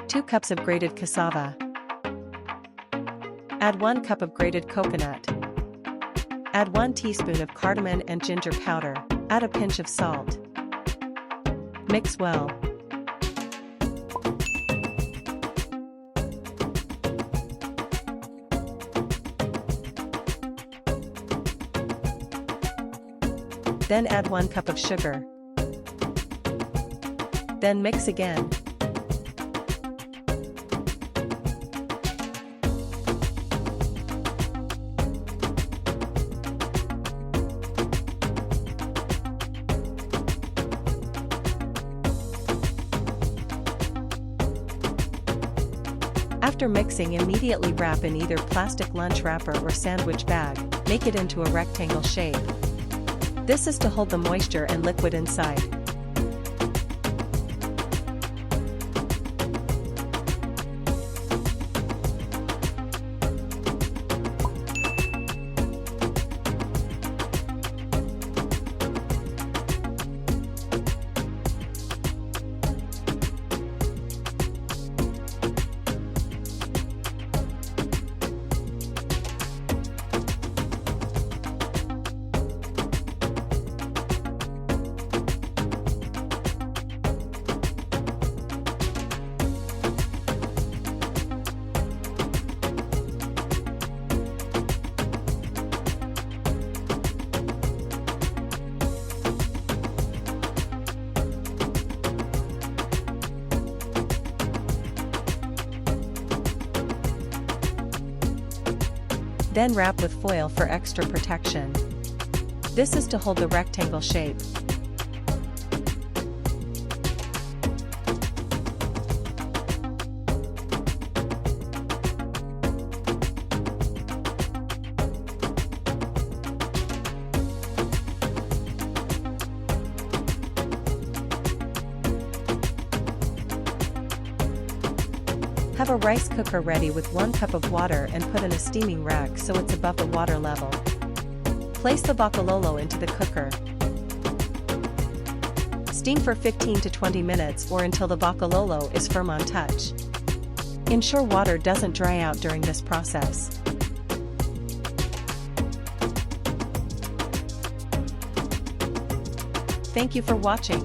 2 cups of grated cassava. Add 1 cup of grated coconut. Add 1 teaspoon of cardamom and ginger powder. Add a pinch of salt. Mix well. Then add 1 cup of sugar. Then mix again. After mixing, immediately wrap in either plastic lunch wrapper or sandwich bag. Make it into a rectangle shape. This is to hold the moisture and liquid inside. Then wrap with foil for extra protection. This is to hold the rectangle shape. Have a rice cooker ready with 1 cup of water and put in a steaming rack so it's above the water level. Place the vakalolo into the cooker. Steam for 15 to 20 minutes or until the vakalolo is firm on touch. Ensure water doesn't dry out during this process. Thank you for watching.